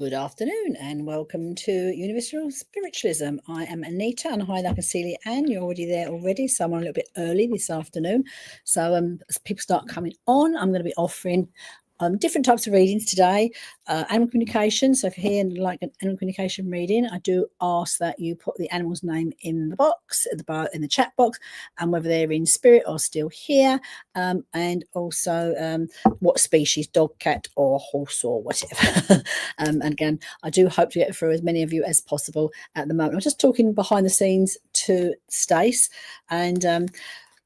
Good afternoon and welcome to Universal Spiritualism. I am Anita and hi there, I can see Leanne. You're already there already, so I'm a little bit early this afternoon. So as people start coming on, I'm going to be offering different types of readings today. Animal communication. So if you're here and like an animal communication reading, I do ask that you put the animal's name in the box, in the chat box, and whether they're in spirit or still here, and also what species, dog, cat, or horse, or whatever. And again, I do hope to get through as many of you as possible at the moment. I'm just talking behind the scenes to Stace and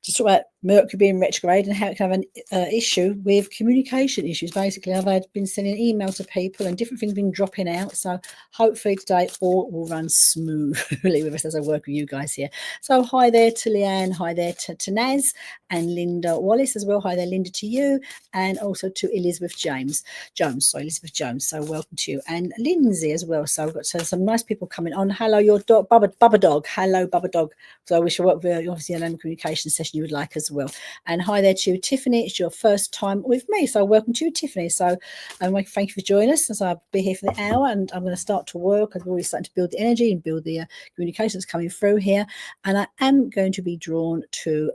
just talk about Mercury being retrograde and how it can have an issue with communication issues. Basically, I've been sending emails to people and different things been dropping out. So hopefully today all will run smoothly with us as I work with you guys here. So hi there to Leanne, hi there to Naz and Linda Wallace as well. Hi there, Linda, to you, and also to Elizabeth Jones. So welcome to you, and Lindsay as well. So we've got some nice people coming on. Hello, your dog, Bubba Dog. Hello, Bubba Dog. So we shall work with obviously an communication session you would like as well. And hi there to you, Tiffany. It's your first time with me, so welcome to you, Tiffany. So thank you for joining us. So I'll be here for the hour and I'm going to start to work. I've already started to build the energy and build the communications coming through here, and I am going to be drawn to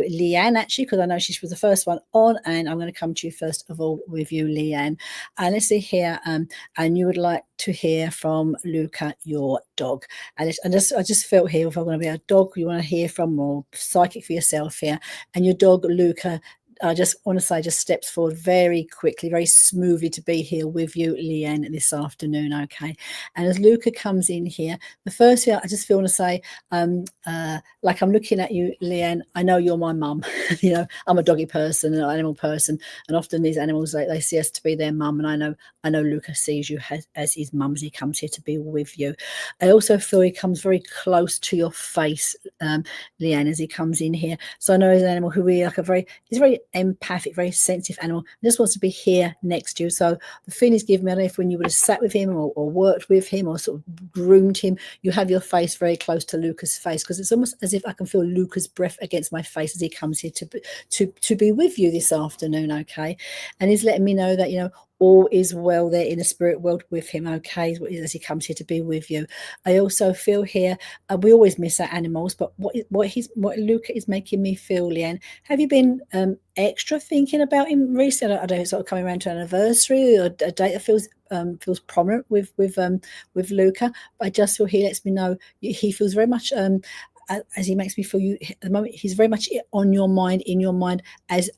Leanne actually, because I know she was the first one on, and I'm going to come to you first of all with you, Leanne. And let's see here, and you would like to hear from Luca, your dog. And I just felt here, if I'm going to be a dog you want to hear from, or psychic for yourself here, and your dog Luca, I just want to say, just steps forward very quickly, very smoothly to be here with you, Leanne, this afternoon, okay? And as Luca comes in here, the first thing I just feel to say, like I'm looking at you, Leanne, I know you're my mum. You know, I'm a doggy person, an animal person, and often these animals, they see us to be their mum, and I know Luca sees you as his mum as he comes here to be with you. I also feel he comes very close to your face, Leanne, as he comes in here. So I know he's an animal who really he's very empathic, very sensitive animal, and just wants to be here next to you. So the feeling he's given me, I don't know if when you would have sat with him or worked with him or sort of groomed him, you have your face very close to Luca's face, because it's almost as if I can feel Luca's breath against my face as he comes here to be with you this afternoon, okay? And he's letting me know that, you know, all is well there in the spirit world with him, okay, as he comes here to be with you. I also feel here, we always miss our animals, but what Luca is making me feel, Leanne, have you been extra thinking about him recently? I don't know, sort of coming around to an anniversary or a date that feels prominent with Luca, but I just feel he lets me know he feels very much as he makes me feel, you at the moment he's very much on your mind, in your mind, as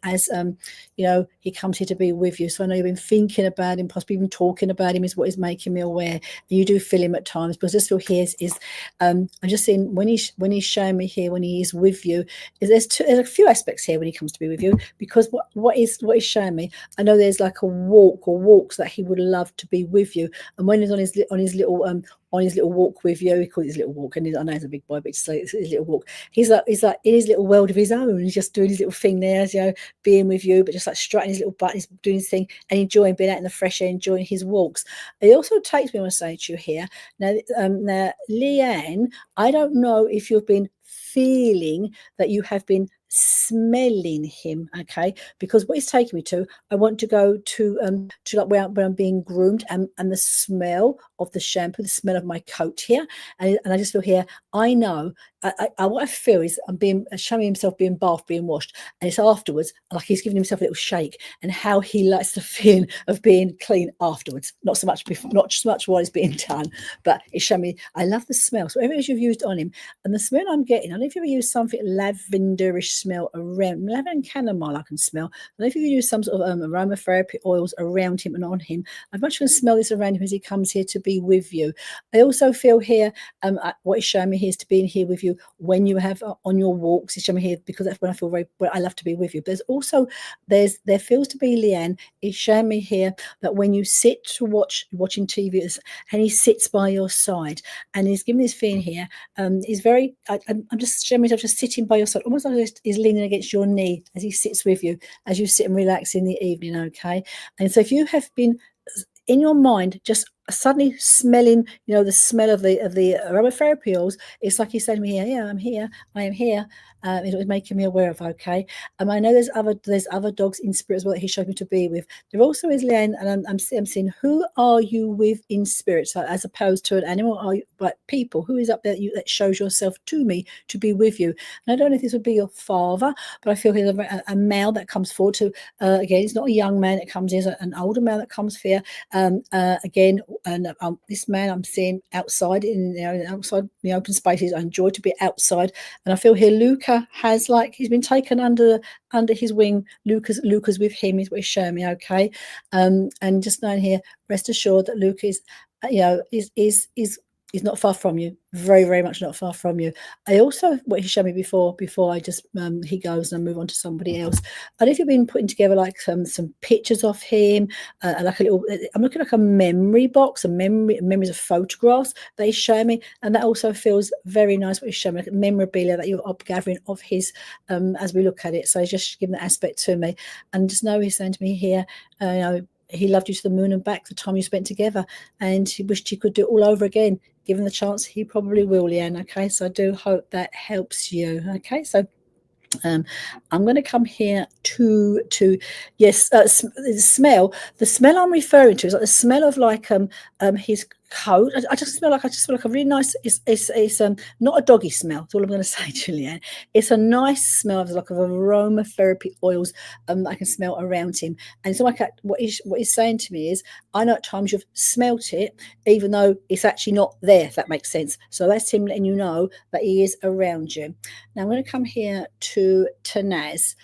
you know, he comes here to be with you. So I know you've been thinking about him, possibly even talking about him, is what is making me aware. And you do feel him at times, but I just feel here is I'm just seeing when he's showing me here, when he is with you, there's a few aspects here when he comes to be with you, because what is showing me, I know there's like a walk or walks that he would love to be with you, and when he's on his little walk with you, he calls it his little walk, and I know he's a big boy, but it's his little walk. He's like in his little world of his own. He's just doing his little thing there, you know, being with you, but just like strutting his little butt, he's doing his thing and enjoying being out in the fresh air, enjoying his walks. It also takes me, I want to say to you here, now Leanne, I don't know if you've been feeling that you have been smelling him, okay, because what he's taking me to, I want to go to like where I'm being groomed, and the smell of the shampoo, the smell of my coat here, and I just feel here, I know what I feel is I'm being showing himself being bathed, being washed, and it's afterwards like he's giving himself a little shake, and how he likes the feeling of being clean afterwards, not so much while it's being done, but it's showing me I love the smell. So whatever it is you've used on him, and the smell I'm getting, I don't know if you ever use something lavenderish smell around, lavender and chamomile I can smell. I don't know if you use some sort of aromatherapy oils around him and on him. I'm much going to smell this around him as he comes here to be with you. I also feel here, what he's showing me here is to be in here with you when you have on your walks. He's showing me here because that's when I feel I love to be with you. But there feels to be, Leanne, he's showing me here that when you sit to watching TV and he sits by your side and he's giving this feeling here, he's very, I'm just showing myself just sitting by your side, almost like he's leaning against your knee as he sits with you, as you sit and relax in the evening, okay? And so if you have been in your mind just suddenly smelling, the smell of the aromatherapy oils. It's like he's saying to me, yeah, I'm here, I am here. It was making me aware of, okay. I know there's other dogs in spirit as well that he showed me to be with. There also is, Leanne, and I'm seeing, who are you with in spirit? So as opposed to an animal, are you, but people, who is up there that shows yourself to me to be with you? And I don't know if this would be your father, but I feel he's a male that comes forward to, again, it's not a young man that comes in, it's an older male that comes here. Again, and this man I'm seeing outside outside the open spaces. I enjoy to be outside, and I feel here Luca has, like, he's been taken under his wing. Luca's with him is what he's showing me, okay. And just knowing here, rest assured that Luca is is not far from you, very, very much not far from you. I also, what he showed me before I just he goes and I move on to somebody else. And if you've been putting together like some pictures of him, like a little, I'm looking like a memory box, memories of photographs that he's showing me, and that also feels very nice. What he's showing me, like memorabilia that you're gathering of his, as we look at it. So he's just giving that aspect to me, and just know he's saying to me here, he loved you to the moon and back, the time you spent together, and he wished he could do it all over again. Given the chance, he probably will, Leanne. Okay, so I do hope that helps you. Okay, so I'm going to come here to yes, the smell I'm referring to is like the smell of like his coat. I just feel like a really nice, it's not a doggy smell. That's all I'm going to say, Julianne. It's a nice smell of like of aromatherapy oils I can smell around him. And so like what he's saying to me is, I know at times you've smelt it even though it's actually not there, if that makes sense. So that's him letting you know that he is around you. Now I'm going to come here to Tanaz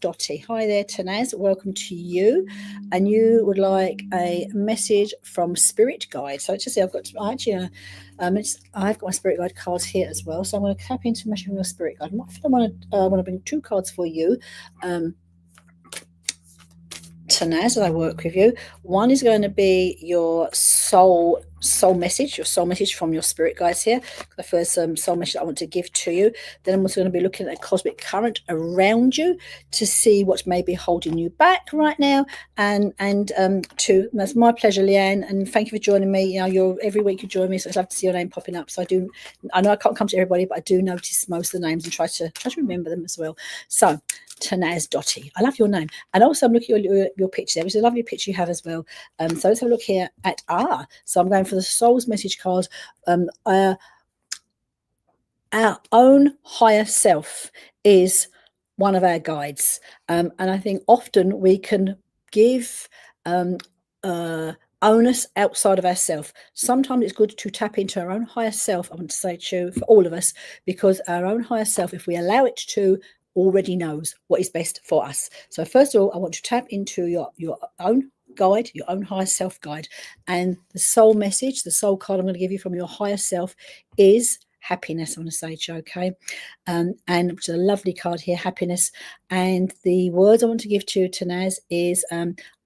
Dotty. Hi there, Tanaz, welcome to you. And you would like a message from Spirit Guide. So just see, I've got I've got my Spirit Guide cards here as well. So I'm going to tap into message from your Spirit Guide. I want to bring two cards for you. Tanaz, as I work with you. One is going to be your soul message, from your spirit guides here. The first soul message I want to give to you. Then I'm also going to be looking at cosmic current around you to see what may be holding you back right now. And that's my pleasure, Leanne, and thank you for joining me. You're every week you join me, so I'd love to see your name popping up. So I know I can't come to everybody, but I do notice most of the names and try to remember them as well. So Tanaz Dotty, I love your name. And also I'm looking at your picture there, which is a lovely picture you have as well. So let's have a look here at so I'm going for the soul's message card. Our own higher self is one of our guides, and I think often we can give onus outside of ourselves. Sometimes it's good to tap into our own higher self. I want to say to for all of us, because our own higher self, if we allow it to, already knows what is best for us. So first of all, I want to tap into your own guide, your own higher self guide, and the soul message, the soul card I'm going to give you from your higher self is happiness. I want to say to you, okay, and which is a lovely card here, happiness. And the words I want to give to you, Tanaz, is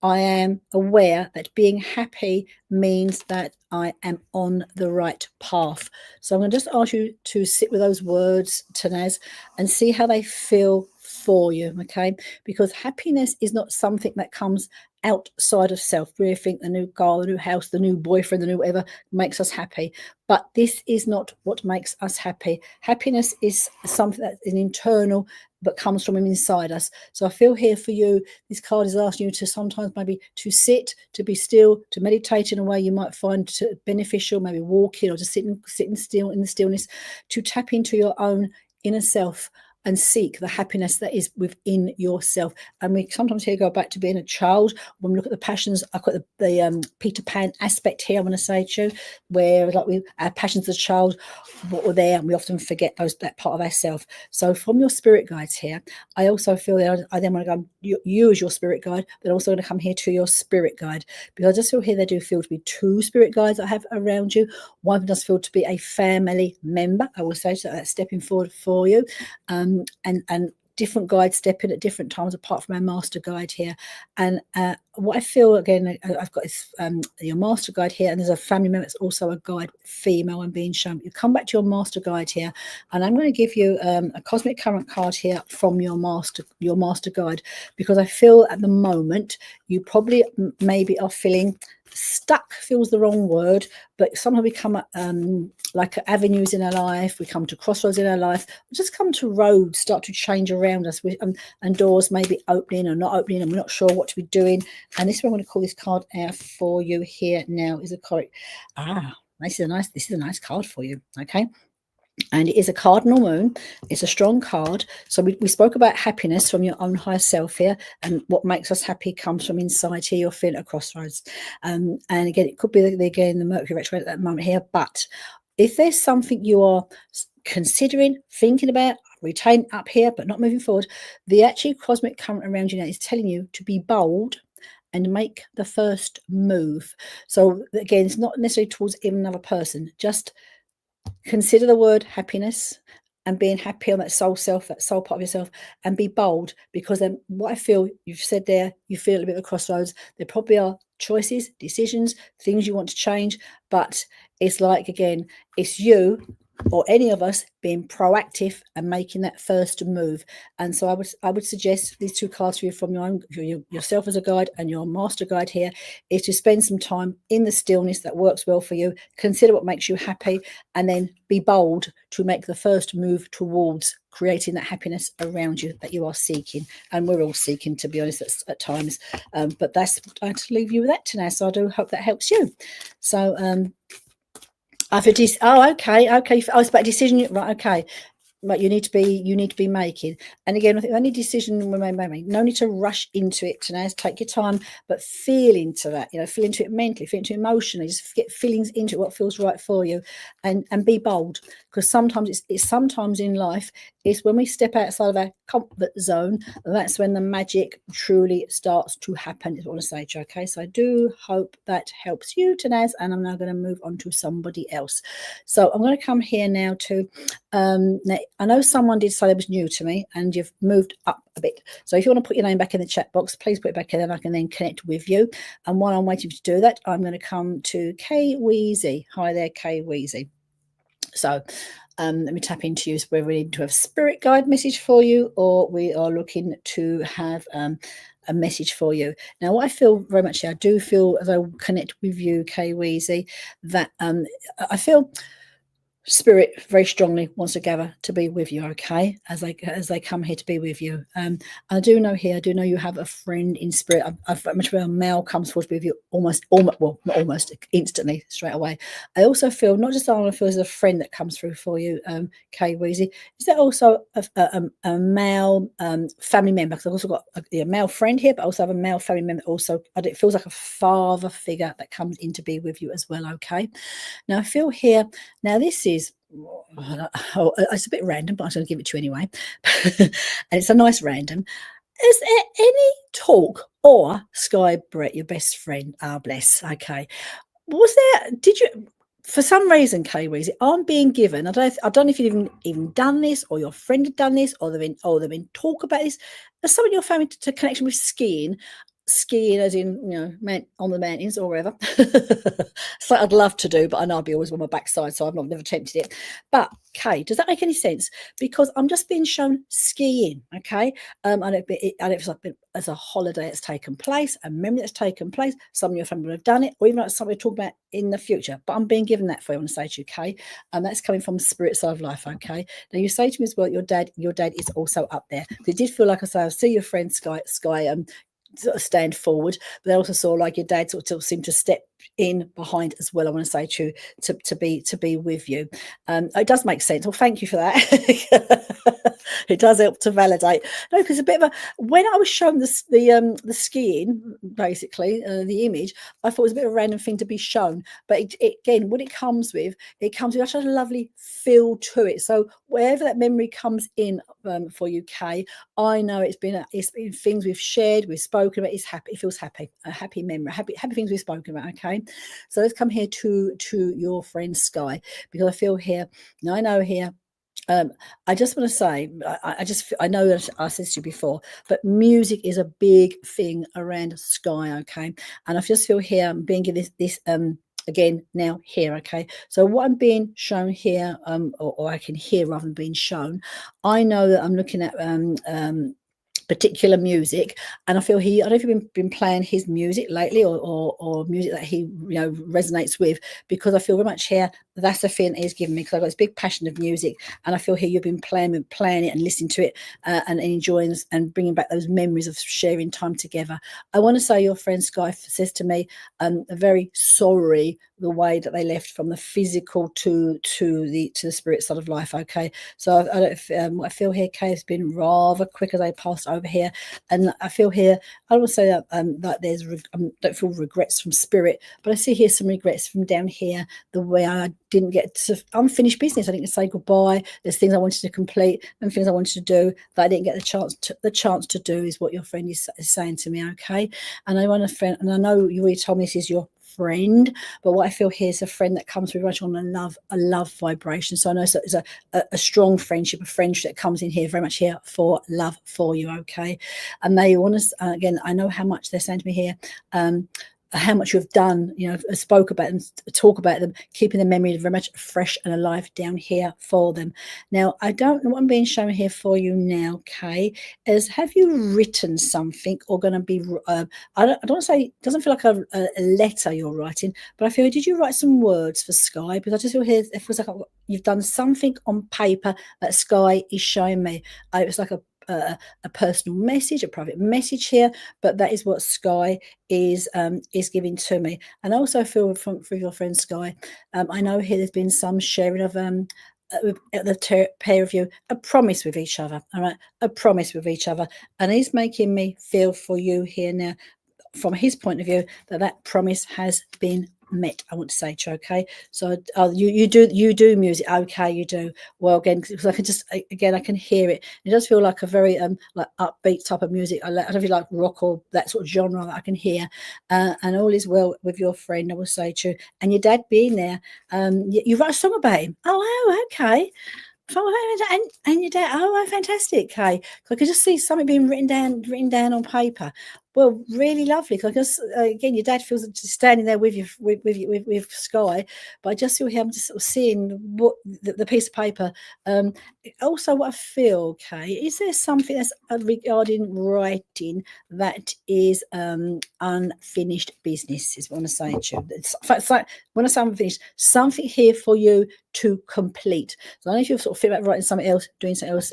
I am aware that being happy means that I am on the right path. So I'm going to just ask you to sit with those words, Tanaz, and see how they feel for you, okay? Because happiness is not something that comes outside of self. We think the new car, the new house, the new boyfriend, the new whatever makes us happy. But this is not what makes us happy. Happiness is something that's an internal, but comes from inside us. So I feel here for you, this card is asking you to sometimes maybe to sit, to be still, to meditate in a way you might find beneficial, maybe walking or just sitting still in the stillness, to tap into your own inner self and seek the happiness that is within yourself. And we sometimes here go back to being a child. When we look at the passions, I've got the Peter Pan aspect here, I'm going to say to you, where like our passions as a child were there, and we often forget that part of ourselves. So from your spirit guides here, I also feel that I then want to go, you as your spirit guide, but also going to come here to your spirit guide, because I just feel here they do feel to be two spirit guides I have around you. One does feel to be a family member, I will say, so that's stepping forward for you. And different guides step in at different times apart from our master guide here. And what I feel, again, I've got this, your master guide here, and there's a family member that's also a guide, female, and being shown. You come back to your master guide here, and I'm going to give you a cosmic current card here from your master guide, because I feel at the moment you probably maybe are feeling stuck feels the wrong word, but sometimes we come like avenues in our life, we come to crossroads in our life, we just come to roads start to change around us, and doors may be opening or not opening, and we're not sure what to be doing. And this is what I'm going to call this card out for you here now. Is a card. This is a nice card for you. Okay. And it is a cardinal moon. It's a strong card. So we spoke about happiness from your own higher self here, and what makes us happy comes from inside here. You're feeling at a crossroads, and again, it could be again the Mercury retrograde at that moment here. But if there's something you are considering, thinking about, retain up here, but not moving forward, the actual cosmic current around you now is telling you to be bold and make the first move. So again, it's not necessarily towards even another person. Just consider the word happiness and being happy on that soul self, that soul part of yourself, and be bold, because then what I feel you've said there, you feel a little bit of a crossroads. There probably are choices, decisions, things you want to change, but it's like, again, it's you or any of us being proactive and making that first move. And so I would suggest these two cards for you from yourself as a guide and your master guide here is to spend some time in the stillness that works well for you. Consider what makes you happy, and then be bold to make the first move towards creating that happiness around you that you are seeking. And we're all seeking, to be honest, at times. But that's I had to leave you with that tonight. So I do hope that helps you. So after this, okay. Oh, it's about decision, right? Okay, but you need to be making. And again, I think any decision we may make, no need to rush into it tonight. Take your time, but feel into that. Feel into it mentally, feel into it emotionally. Just get feelings into it, what feels right for you, and be bold. Because sometimes it's sometimes in life, it's when we step outside of our comfort zone, that's when the magic truly starts to happen, is what I want to say to you. Okay, so I do hope that helps you, Tanaz, and I'm now going to move on to somebody else. So I'm going to come here now to now, I know someone did say it was new to me, and you've moved up a bit. So if you want to put your name back in the chat box, please put it back in, and I can then connect with you. And while I'm waiting to do that, I'm going to come to Kay Weezy. Hi there, Kay Weezy. So let me tap into you. So we're ready to have spirit guide message for you, or we are looking to have a message for you. Now, what I feel very much here, I do feel, as I connect with you, Kay Weezy, that I feel spirit very strongly wants to gather to be with you, okay, as they come here to be with you. I do know you have a friend in spirit. I've much of a male comes forward to be with you almost instantly, straight away. I also feel not just I feel there's a friend that comes through for you, Kay Weezy. Is there also a male family member? Because I've also got a male friend here, but I also have a male family member. Also, it feels like a father figure that comes in to be with you as well, okay. Now I feel here, now this is, it's a bit random, but I'm going to give it to you anyway. And it's a nice random. Is there any talk, or Sky Brett, your best friend, bless, okay. Did you, for some reason, Kay Weezy, I'm being given, I don't know if you've even done this, or your friend had done this, or they've been talk about this. There's someone in your family to connection with skiing as in, on the mountains or wherever. So I'd love to do, but I know I'd be always on my backside, so I've never attempted it. But Kay, does that make any sense? Because I'm just being shown skiing, okay? And it's like as a holiday that's taken place, a memory that's taken place. Some of your family would have done it, or even like something to talk about in the future. But I'm being given that for you. I want to say to you, Kay, and that's coming from Spirit Side of Life, okay? Now you say to me as well, your dad is also up there. It did feel like, I see your friend Sky sort of stand forward, but I also saw like your dad sort of seemed to step in behind as well. I want to say to you to be with you. It does make sense. Well, thank you for that. It does help to validate. No, because a bit of when I was shown the skiing, basically the image, I thought it was a bit of a random thing to be shown. But again, what it comes with such a lovely feel to it. So wherever that memory comes in for you, Kay, I know it's been things we've shared, we've spoken about. It feels happy, a happy memory, happy things we've spoken about. Okay, so let's come here to your friend Sky, because I feel here. Now I know here. I just want to say, I know that I said to you before, but music is a big thing around Sky, okay? And I just feel here, I'm being given this again now here, okay? So what I'm being shown here, or I can hear rather than being shown, I know that I'm looking at particular music, and I feel I don't know if you've been playing his music lately, or music that he resonates with, because I feel very much here that's the feeling he's giving me, because I've got this big passion of music, and I feel here you've been playing it and listening to it, and enjoying and bringing back those memories of sharing time together. I want to say your friend Sky says to me, very sorry the way that they left from the physical to the spirit side of life. Okay, so I feel here, Kay, has been rather quick as I passed over here, and I feel here, I will say that there's don't feel regrets from spirit, but I see here some regrets from down here, the way I didn't get to unfinished business. I didn't say goodbye. There's things I wanted to complete and things I wanted to do that I didn't get the chance to do, is what your friend is saying to me. Okay, and I want a friend, and I know you already told me this is your friend, but what I feel here is a friend that comes very much on a love vibration. So I know it's a strong friendship, a friendship that comes in here very much here for love for you. Okay, and they want to, again, I know how much they're saying to me here, how much you've done, spoke about them, talk about them, keeping the memory very much fresh and alive down here for them. Now, I don't know what I'm being shown here for you now, Kay, is have you written something, or going to be, I don't want to say, it doesn't feel like a letter you're writing, but I feel, did you write some words for Sky? Because I just feel here, it feels like you've done something on paper that Sky is showing me. It's like a personal message, a private message here, but that is what Sky is giving to me. And I also feel from your friend Sky, I know here there's been some sharing of the pair of you a promise with each other. All right, a promise with each other, and he's making me feel for you here now, from his point of view, that promise has been met. I want to say to you, okay. So you do music, okay, you do. Well, again, because I can just, again, I can hear it. It does feel like a very like upbeat type of music. I don't feel like rock or that sort of genre that I can hear. And all is well with your friend, I will say to you. And your dad being there, you wrote a song about him. Oh, okay. And your dad, oh, fantastic, Kay. I could just see something being written down on paper. Well, really lovely. Because again, your dad feels just standing there with you, with Sky, but I just feel him just sort of seeing what the piece of paper. Also, what I feel, Kay, is there something that's regarding writing that is unfinished business? Is what I want to say to you. It's like when I say unfinished, something here for you to complete. So I don't know if you sort of feel about writing something else, doing something else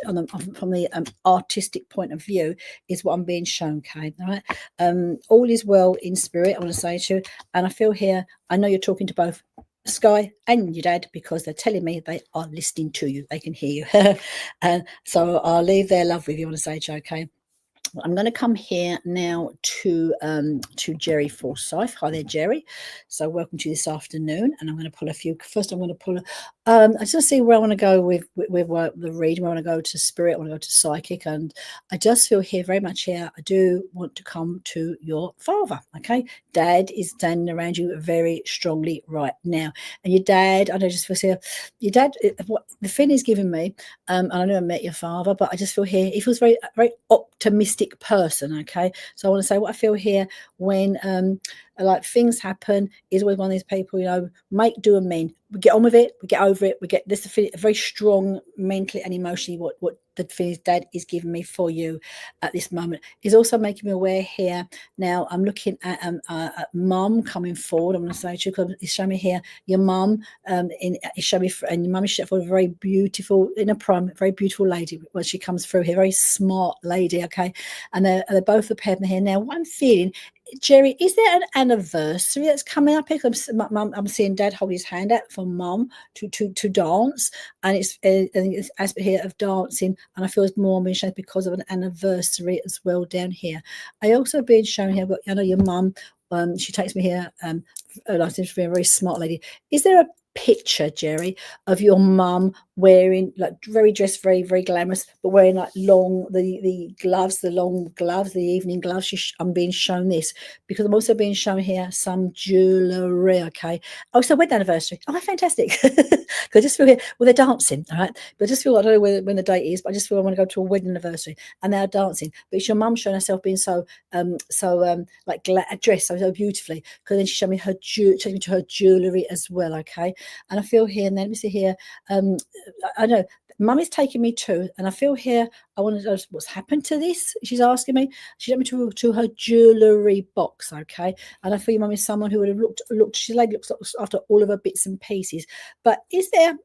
from the artistic point of view, is what I'm being shown, Kay. All right. All is well in spirit, I want to say to you. And I feel here, I know you're talking to both Sky and your dad, because they're telling me they are listening to you. They can hear you. And so I'll leave their love with you, I want to say to you, okay. I'm going to come here now to Jerry Forsyth. Hi there, Jerry. So welcome to you this afternoon. And I'm going to pull a few. First, I'm going to pull. I just want to see where I want to go with the reading. I want to go to spirit. I want to go to psychic, and I just feel here very much here. I do want to come to your father. Okay, Dad is standing around you very strongly right now, and your dad. I know, just feel here. Your dad. What the feeling he's giving me. And I never met your father, but I just feel here he feels very optimistic person. Okay, so I want to say what I feel here when like things happen, is always one of these people, make do and mean. We get on with it, we get over it, we get this very strong mentally and emotionally. What the feelings Dad is giving me for you at this moment is also making me aware here. Now I'm looking at Mum coming forward. I'm going to say to you, because it's showing me here your mum, and your mum is showing for a very beautiful, in a prime, very beautiful lady when she comes through here, very smart lady. Okay, and they're both prepared in here. Now what I'm feeling, Jerry, is there an anniversary that's coming up here? I'm seeing Dad hold his hand out for Mum to dance, and it's aspect here of dancing, and I feel it's more being shown because of an anniversary as well down here. I also being shown here, but I know your mum. She takes me here. I seem to be a very smart lady. Is there a picture, Jerry, of your mum wearing like very dressed, very very glamorous, but wearing like long the gloves, the long gloves, the evening gloves? I'm being shown this because I'm also being shown here some jewellery. Okay, oh, so wedding anniversary. Oh, fantastic. Because I just feel here, well, they're dancing, all right, but I just feel, I don't know when the date is, but I just feel I want to go to a wedding anniversary and they're dancing. But it's your mum showing herself being so like dressed so beautifully, because then she showed me take me to her jewellery as well. Okay, and I feel here, and then let me see here, I know Mum is taking me to, and I feel here, I want to know what's happened to this. She's asking me. She took me to her jewellery box, okay? And I feel your mum is someone who would have looked. She like looks after all of her bits and pieces. But is there?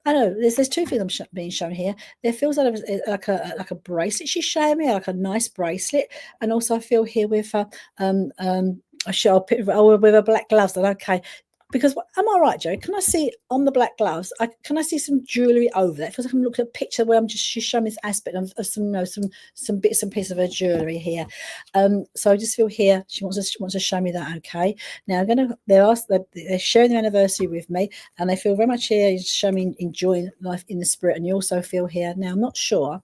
I know there's two things being shown here. There feels like a bracelet she's showing me, like a nice bracelet, and also I feel here with a shell with her black gloves. And okay, because am I right, Joe? Can I see on the black gloves? Can I see some jewellery over there? It feels like I'm looking at a picture where she's showing this aspect of some bits and pieces of her jewellery here. So I just feel here she wants to show me that. Okay, now they're sharing their anniversary with me, and they feel very much here showing me enjoying life in the spirit. And you also feel here now. I'm not sure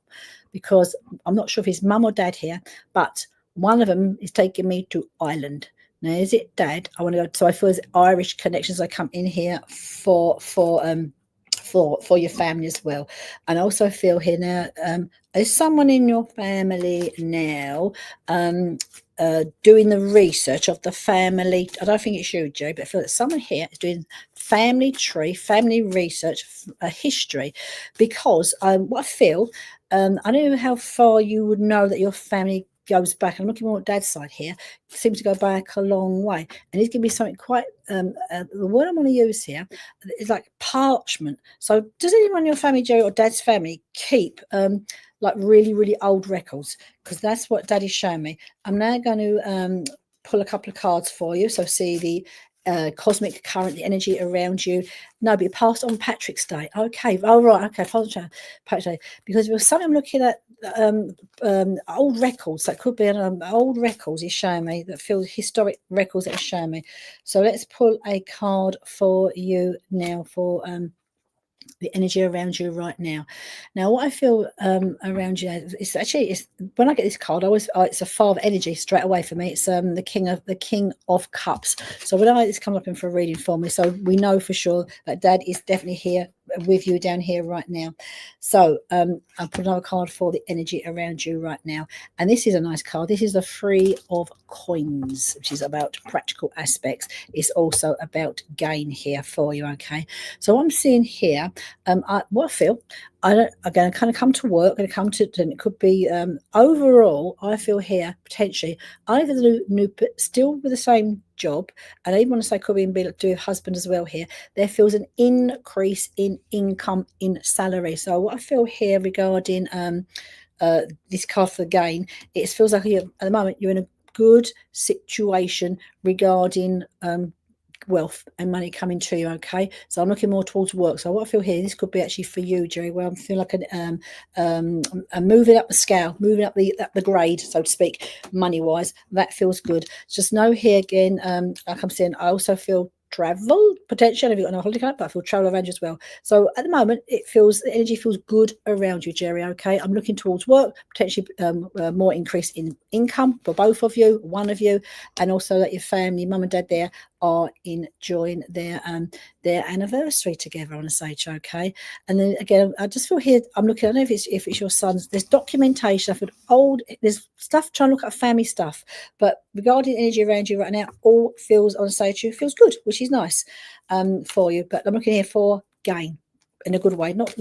because I'm not sure if it's mum or dad here, but one of them is taking me to Ireland. Now, is it Dad? I want to go. So I feel there's Irish connections. I come in here for your family as well, and I also feel here now. Is someone in your family now doing the research of the family? I don't think it's you, Joe, but I feel that someone here is doing family tree, family research, history, because what I feel. I don't know how far you would know that your family goes back. I'm looking more at Dad's side here. Seems to go back a long way, and he's giving me something quite. The word I'm going to use here is like parchment. So, does anyone in your family, Joe, or Dad's family, keep like really old records? Because that's what Dad is showing me. I'm now going to pull a couple of cards for you. So, see the cosmic current, the energy around you. No, but you passed on Patrick's Day. Okay. Oh, right. Okay. Patrick's Day. Because there was something I'm looking at. Old records that could be old records he's showing me that feels historic records that he's showing me. So let's pull a card for you now for the energy around you right now. Now, what I feel around you is actually when I get this card, it's a father energy straight away for me. It's the King of Cups. So when I this comes up in for a reading for me, so we know for sure that Dad is definitely here with you down here right now. So I'll put another card for the energy around you right now, and this is a nice card. This is the Three of Coins, which is about practical aspects. It's also about gain here for you. Okay, so what I'm seeing here, what I feel, I'm going to kind of come to work, and it could be overall. I feel here potentially either the new, still with the same job, and I even want to say could be do with husband as well here. There feels an increase in income, in salary. So what I feel here regarding this card for the gain, it feels like at the moment you're in a good situation regarding wealth and money coming to you. Okay, so I'm looking more towards work. So what I feel here, this could be actually for you, Jerry, where I feel like I'm moving up the scale, moving up the grade, so to speak, money wise. That feels good. Just know here again, like I'm saying, I also feel travel potential. Have you got no holiday coming up? But I feel travel around you as well. So at the moment, the energy feels good around you, Jerry. Okay, I'm looking towards work, potentially more increase in income for both of you, one of you, and also that your family, mum and dad, there are enjoying their anniversary together on a stage. Okay, and then again, I just feel here. I'm looking. I don't know if it's your son's. There's documentation. I've heard there's stuff trying to look at family stuff, but regarding energy around you right now, all feels on a stage feels good, which is nice for you. But I'm looking here for gain in a good way, not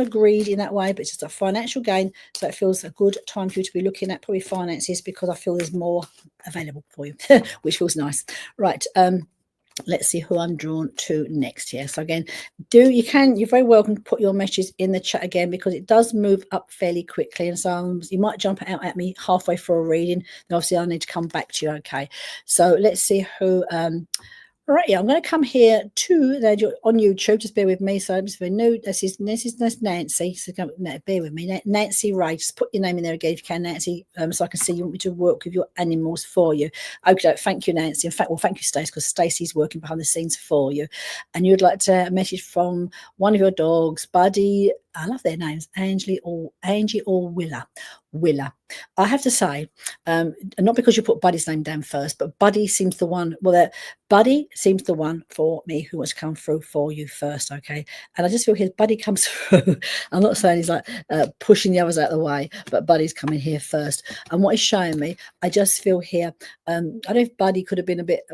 greed in that way, but just a financial gain. So it feels a good time for you to be looking at probably finances, because I feel there's more available for you, which feels nice. Right. Let's see who I'm drawn to next here. So again, you're very welcome to put your messages in the chat again, because it does move up fairly quickly, and so you might jump out at me halfway through a reading, then obviously I need to come back to you. Okay, so let's see who all right, yeah, I'm going to come here to on YouTube. Just bear with me. So I'm just very new. This is Nancy. So bear with me, Nancy Ray. Just put your name in there again if you can, Nancy, so I can see you want me to work with your animals for you. Okay, thank you, Nancy. In fact, well, thank you, Stacey, because Stacey's working behind the scenes for you. And you'd like to message from one of your dogs, Buddy. I love their names, Angie or Willa. I have to say, not because you put Buddy's name down first, but Buddy seems the one. Well, Buddy seems the one for me who wants to come through for you first, okay? And I just feel his Buddy comes through. I'm not saying he's like pushing the others out of the way, but Buddy's coming here first. And what he's showing me, I just feel here. I don't know if Buddy could have been a bit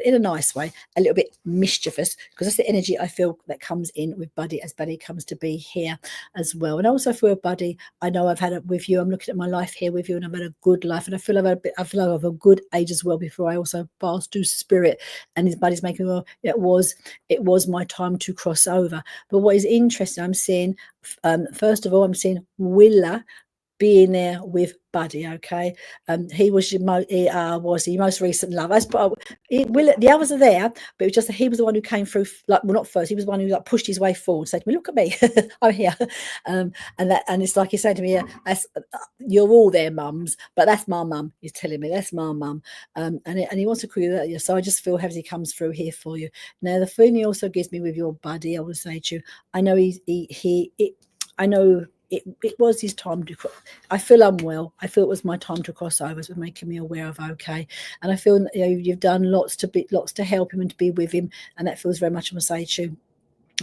in a nice way, a little bit mischievous, because that's the energy I feel that comes in with Buddy as Buddy comes to be be here as well. And I also feel, buddy, I know I've had it with you. I'm looking at my life here with you, and I've had a good life, and I feel I feel like I've a good age as well before I also passed to spirit. And his buddy's making, well, it was my time to cross over. But what is interesting, I'm seeing, first of all, I'm seeing Willa being there with Buddy. Okay, he was your most recent love. The others are there, but it was just that he was the one who came through. Like, well, not first. He was the one who like pushed his way forward. Said to me, "Look at me, I'm here." And it's like he said to me, "Yeah, you're all there, mums, but that's my mum." He's telling me that's my mum, and he wants to call you that. So I just feel as he comes through here for you. Now, the feeling he also gives me with your buddy, I will say to you, I know I know. It was his time to. I feel unwell. I feel it was my time to cross over. It was making me aware of, okay, and I feel you've done lots to help him and to be with him, and that feels very much. I'm gonna say to you,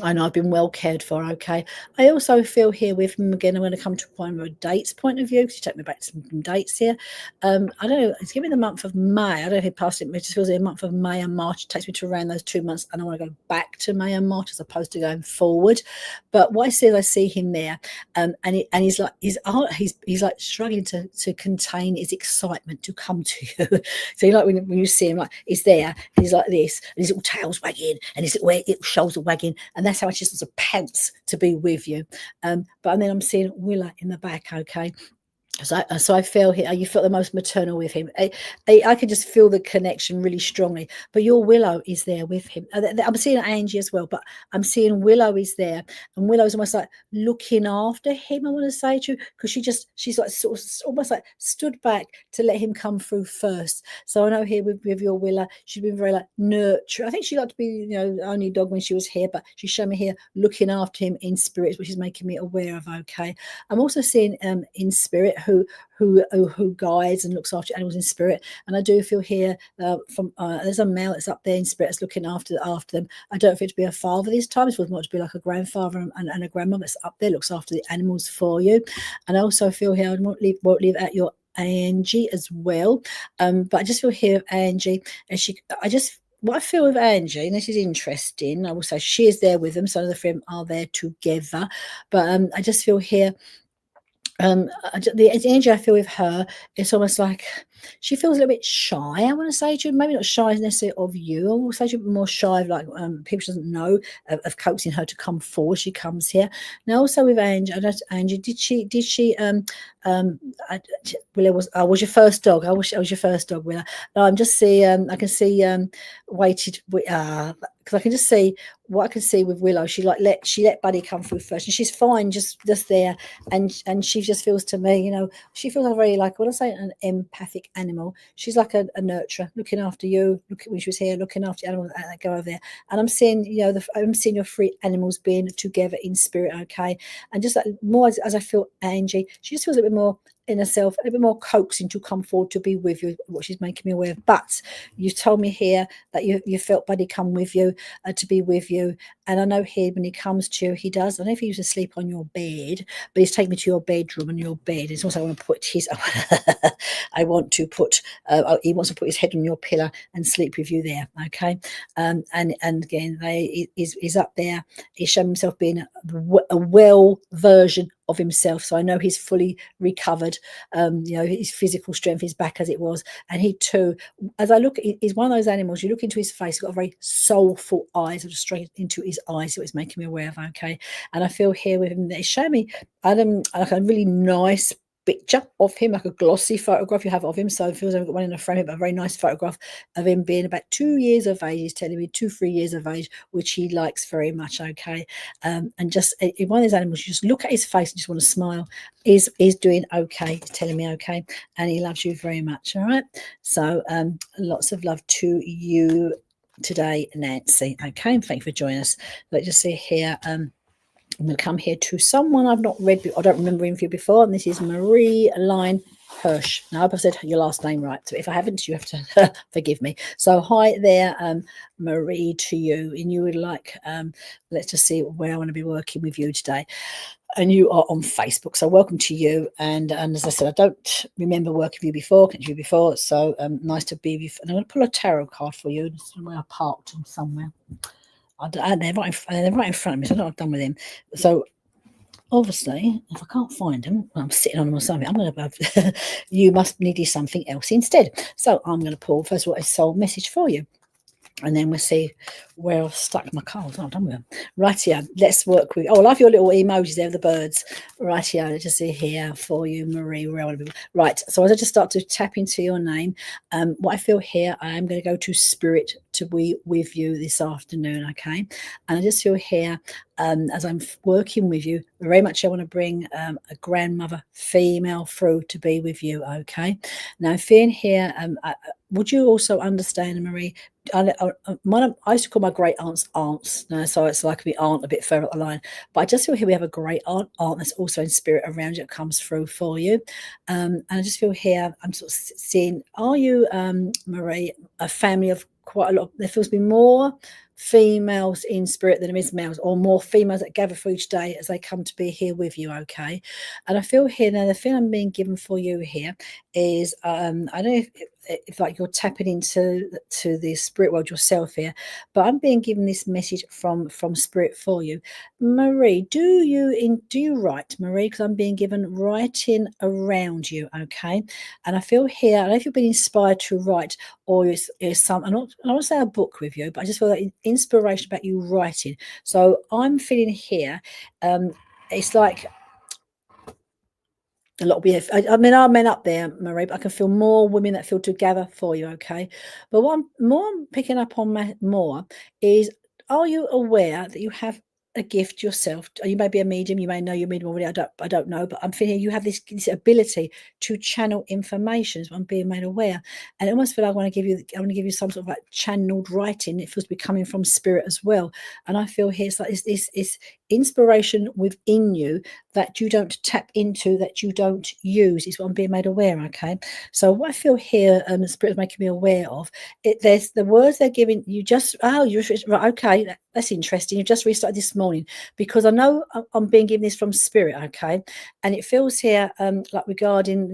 I know I've been well cared for, okay. I also feel here with him again, I'm going to come to a point of a dates point of view, because you take me back to some dates here. I don't know, it's giving me the month of May. I don't know if it passed it, but it just feels like a month of May and March. It takes me to around those 2 months, and I want to go back to May and March as opposed to going forward. But what I see him there, and he's like he's like struggling to contain his excitement to come to you. So like when you see him, like he's there, and he's like this, and his little tail's wagging, and his little shoulders are wagging, and that's how much just a pants to be with you. But then I'm seeing Willa in the back, okay. So I feel here, you felt the most maternal with him. I can just feel the connection really strongly. But your Willow is there with him. I'm seeing Angie as well, but I'm seeing Willow is there, and Willow's almost like looking after him. I want to say to you, because she's like sort of almost like stood back to let him come through first. So I know here with your Willow, she's been very like nurture. I think she liked to be only dog when she was here, but she's shown me here looking after him in spirit, which is making me aware of. Okay, I'm also seeing in spirit who guides and looks after animals in spirit, and I do feel here there's a male that's up there in spirit that's looking after them. I don't feel to be a father this time. It feels more to be like a grandfather and a grandmother that's up there, looks after the animals for you. And I also feel here I won't leave out your Angie as well, but I just feel here of Angie, and what I feel with Angie, and this is interesting, I will say she is there with them, some of the three are there together, but I just feel here the energy I feel with her, it's almost like she feels a little bit shy. I want to say to you, maybe not shy necessarily of you. I will say to you more shy of like people she doesn't know of coaxing her to come forward. She comes here now. Also with Angie, Angie, did she Willa was your first dog? I wish I was your first dog, Willa. No, I'm just seeing. I can see waited. Because I can just see what I can see with Willow. She let Buddy come through first, and she's fine, just there, and she just feels to me, she feels like very like when I say an empathic animal. She's like a nurturer, looking after you. Look when she was here, looking after the animals that go over there, and I'm seeing I'm seeing your three animals being together in spirit, okay, and just like more as I feel Angie, she just feels a bit more in herself, a bit more coaxing to come forward to be with you, what she's making me aware of. But you told me here that you felt Buddy come with you to be with you, and I know here when he comes to you, he does. I don't know if he used to sleep on your bed, but he's taken me to your bedroom, and your bed. It's also I want to put his I want to put he wants to put his head on your pillow and sleep with you there, okay. And again, he's up there. He's shown himself being a well version of himself, so I know he's fully recovered. His physical strength is back as it was, and he too, as I look, he's one of those animals. You look into his face, he's got a very soulful eyes, just straight into his eyes. So it's making me aware of, okay. And I feel here with him that he's showing me like a really nice picture of him, like a glossy photograph you have of him. So it feels I've got one in a frame, but a very nice photograph of him being about 2 years of age. He's telling me 2-3 years of age, which he likes very much, okay. And just one of those animals, you just look at his face and just want to smile. Is doing okay, he's telling me okay, and he loves you very much. All right, so lots of love to you today, Nancy. Okay, and thank you for joining us. Let's just see here. I'm going to come here to someone I've not read. I don't remember him for you before, and this is Marie Line Hirsch. Now, I hope I've said your last name right. So if I haven't, you have to forgive me. So hi there, Marie, to you. And you would like, let's just see where I want to be working with you today. And you are on Facebook, so welcome to you. And as I said, I don't remember working with you before, so nice to be with you. And I'm going to pull a tarot card for you. Somewhere I parked them somewhere. They're right in front of me, so I don't know what I've done with them. So obviously, if I can't find them, well, I'm sitting on them or something, I'm going to have, you must need something else instead. So I'm going to pull, first of all, a soul message for you. And then we'll see where I've stuck my cards. Oh, done with them. Rightio, let's work with. Oh, I love your little emojis there, the birds. Rightio, let's just see here for you, Marie. Right, so as I just start to tap into your name, what I feel here, I am going to go to Spirit to be with you this afternoon, okay? And I just feel here, as I'm working with you, very much I want to bring a grandmother female through to be with you, okay? Now, feeling here, would you also understand, Marie? I used to call my great aunts aunts, so it's like my aunt a bit further up the line. But I just feel here we have a great aunt that's also in spirit around you that comes through for you. And I just feel here I'm sort of seeing, are you, Marie, a family of quite a lot? There feels to be more females in spirit than there is males, or more females that gather for each day as they come to be here with you, okay? And I feel here now the thing I'm being given for you here is I don't know if like you're tapping into the spirit world yourself here, but I'm being given this message from spirit for you, Marie. Do you write, Marie? Because I'm being given writing around you, okay? And I feel here, I don't know if you've been inspired to write, or is some, I don't want to say a book with you, but I just feel like inspiration about you writing. So I'm feeling here, it's like a lot of BF. I mean, are men up there, Marie, but I can feel more women that feel together for you, okay? But what I'm picking up on more is, are you aware that you have a gift yourself? You may be a medium, you may know you're medium already, I don't know, but I'm feeling you have this ability to channel information, so I'm being made aware. And I almost feel like I want to give you some sort of like channeled writing. It feels to be coming from spirit as well. And I feel here it's like this inspiration within you that you don't tap into, that you don't use, is what I'm being made aware, okay? So what I feel here, the spirit is making me aware of, there's the words they're giving you just, right, okay, that's interesting. You just restarted this morning, because I know I'm being given this from spirit, okay? And it feels here, like regarding,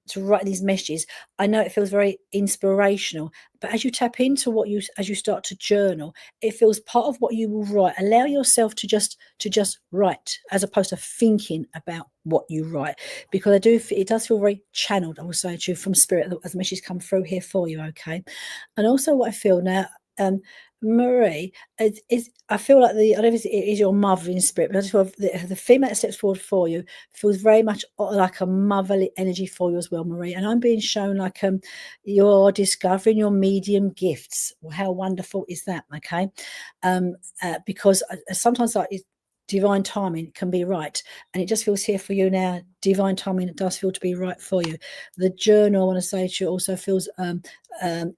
to write these messages, I know it feels very inspirational, but as you tap into as you start to journal, it feels part of what you will write. Allow yourself to just write, as opposed to thinking about what you write, because it does feel very channeled, I will say to you, from spirit, as the messages come through here for you, okay? And also what I feel now, Marie, I feel like I don't know if it is your mother in spirit, but I just feel the female that steps forward for you feels very much like a motherly energy for you as well, Marie. And I'm being shown like you're discovering your medium gifts. Well, how wonderful is that? Okay, because sometimes like divine timing can be right, and it just feels here for you now. Divine timing does feel to be right for you. The journal, I want to say to you, also feels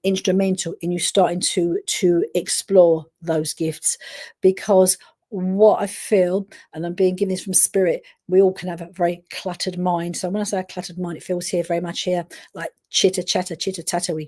instrumental in you starting to explore those gifts, because what I feel, and I'm being given this from spirit, we all can have a very cluttered mind. So when I say a cluttered mind, it feels here very much here like chitter chatter.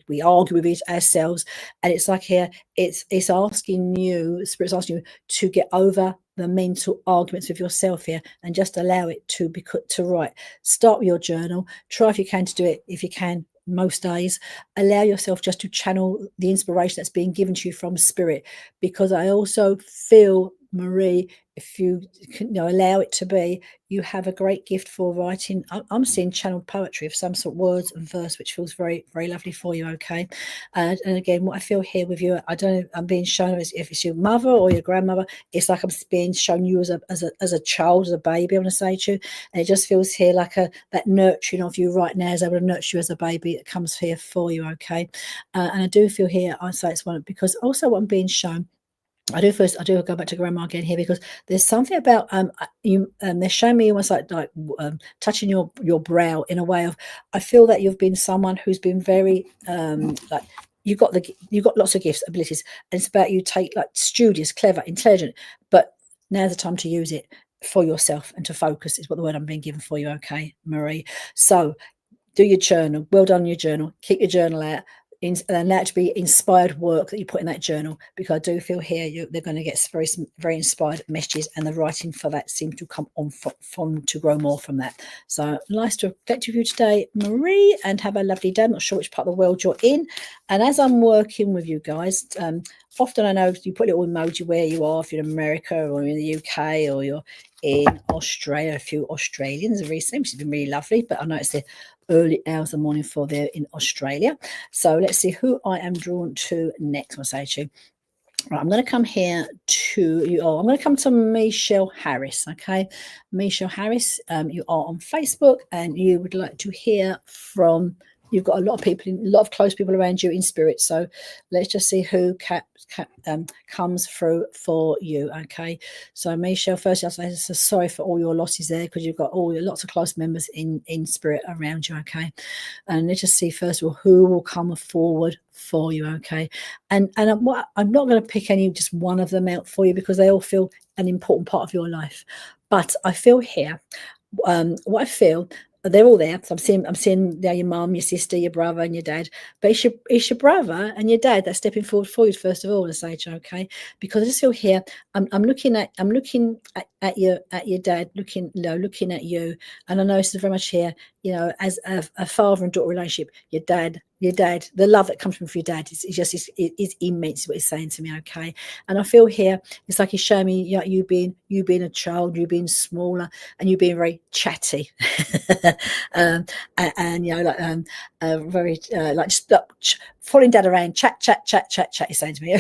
We argue with it ourselves, and it's like here it's asking you, spirit's asking you to get over the mental arguments with yourself here, and just allow it to be to write. Start with your journal. Try if you can to do it, if you can, most days. Allow yourself just to channel the inspiration that's being given to you from spirit, because I also feel, Marie, if you can, allow it to be, you have a great gift for writing. I'm seeing channeled poetry of some sort, words and verse, which feels very, very lovely for you, okay? And again, what I feel here with you, I don't know, I'm being shown if it's your mother or your grandmother, it's like I'm being shown you as a child, as a baby, I want to say to you, and it just feels here like that nurturing of you right now, as I would nurture you as a baby, that comes here for you, okay? And I do feel here, I say it's one, because also what I'm being shown, I do go back to grandma again here, because there's something about you, they're showing me almost like touching your brow in a way of, I feel that you've been someone who's been very like you've got lots of gifts, abilities, and it's about you take like studious, clever, intelligent, but now's the time to use it for yourself and to focus, is what the word I'm being given for you, okay, Marie? So do your journal. Well done, your journal. Keep your journal out. and that to be inspired work that you put in that journal, because I do feel here they're going to get very inspired messages, and the writing for that seems to come on from to grow more from that. So nice to reflect with you today, Marie, and have a lovely day. I'm not sure which part of the world you're in, and as I'm working with you guys, often I know you put a little emoji where you are, if you're in America or in the UK or you're in Australia. A few Australians recently, which has been really lovely, but I know it's the early hours of the morning for there in Australia. So let's see who I am drawn to next. I'll say to you. Right, I'm going to come here to you. I'm going to come to Michelle Harris. Okay, Michelle Harris, you are on Facebook, and you would like to hear from. You've got a lot of people, a lot of close people around you in spirit. So let's just see who comes through for you. Okay, so Michelle, first I'll say so sorry for all your losses there, because you've got lots of close members in spirit around you. Okay, and let's just see first of all who will come forward for you. Okay, and I'm not going to pick just one of them out for you, because they all feel an important part of your life. But I feel here, what I feel, they're all there. So I'm seeing your mum, your sister, your brother, and your dad. But it's your brother and your dad that's stepping forward for you first of all, to say, okay, because I just feel here. I'm looking at your dad, looking at you, and I know this is very much here. As a father and daughter relationship, your dad, the love that comes from your dad is immense. What he's saying to me, okay, and I feel here it's like he's showing me you being a child, you being smaller, and you being very chatty, and very like just following dad around, chat. He's saying to me,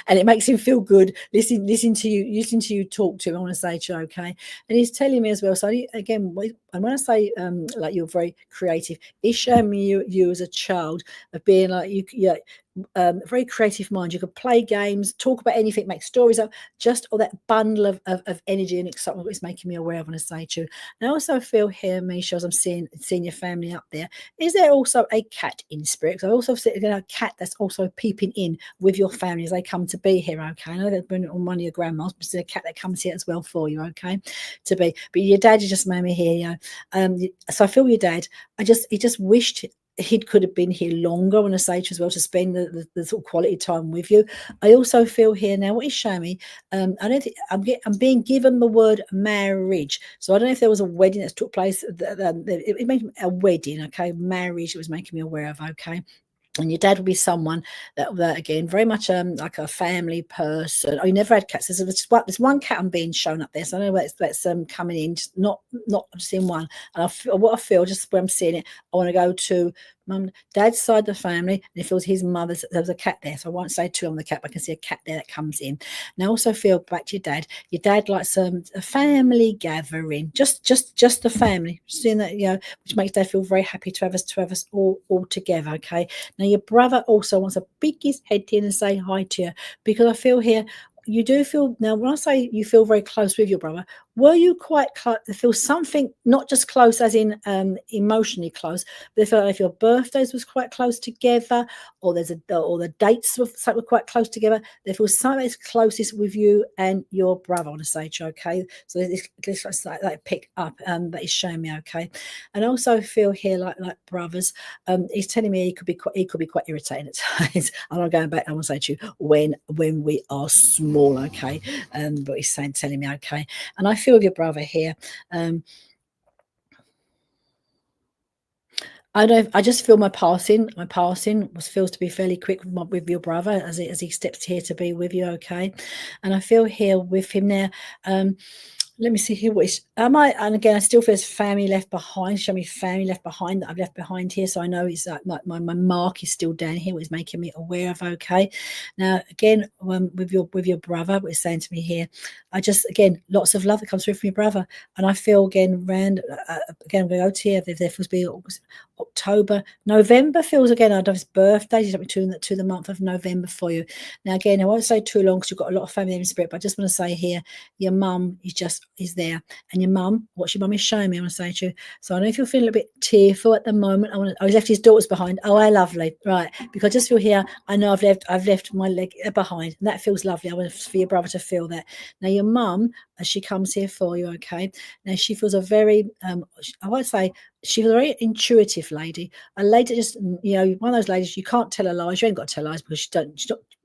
and it makes him feel good. Listen to you talk to him. I want to say to you, okay, and he's telling me as well. So again, and when I say like you're very creative, he's showing me you as a child of being like very creative mind. You could play games, talk about anything, make stories up, just all that bundle of energy and excitement is making me aware of. I want to say to you. And I also feel here, Misha, as I'm seeing your family up there, is there also a cat in spirit? Because I also see a cat that's also peeping in with your family as they come to be here. Okay, I know they've been on one of your grandmas, but there's a cat that comes here as well for you. Okay, to be. But your dad, you just made me here. So I feel your dad. He just wished he could have been here longer, I want to say, as well, to spend the sort of quality time with you. I also feel here now, what he's showing me, I don't think I'm being given the word marriage. So I don't know if there was a wedding that took place. It made a wedding, okay, marriage. It was making me aware of, okay. And your dad will be someone that again, very much like a family person. I never had cats. There's one cat I'm being shown up there, so I know that's coming in, just not just in one. And what I feel, just where I'm seeing it, I want to go to mum, dad's side of the family, and it feels his mother's. There's a cat there, so I won't say two on the cat, but I can see a cat there that comes in. And I also feel back to your dad. Your dad likes a family gathering, just the family, seeing that, which makes dad feel very happy to have us all together. Okay. Now your brother also wants to peek his head in and say hi to you, because I feel here you do feel, now when I say you feel very close with your brother, were you quite close? Feel something, not just close as in emotionally close, but I felt like if your birthdays was quite close together, or the dates were quite close together, there feels something that's closest with you and your brother, on a stage. Okay, so this like pick up that is showing me. Okay, and also feel here like brothers, he's telling me he could be quite irritating at times. I'm not going back. I want to say to you, when we are small, okay, but he's telling me, okay, and I feel with your brother here. I just feel my passing feels to be fairly quick with your brother as he steps here to be with you, okay, and I feel here with him now. Let me see here. And again, I still feel there's family left behind. Show me family left behind that I've left behind here. So I know it's like my mark is still down here, what is making me aware of. Okay. Now, again, with your brother, what he's saying to me here, again, lots of love that comes through from your brother. And I feel again, again, I'm going to go to here. If there feels be October, November feels again, I'd have his birthday. He's up to the month of November for you. Now, again, I won't say too long because you've got a lot of family in spirit, but I just want to say here, your mum is there, and your mum, what your mum is showing me, I want to say to you. So I know if you're feeling a bit tearful at the moment, he's left his daughters behind. Oh, how lovely, right? Because I just feel here, I know I've left my leg behind, and that feels lovely. I want for your brother to feel that. Now your mum, as she comes here for you, okay. Now she feels a very, I won't say she's a very intuitive lady. A lady just, one of those ladies, you can't tell her lies. You ain't got to tell lies because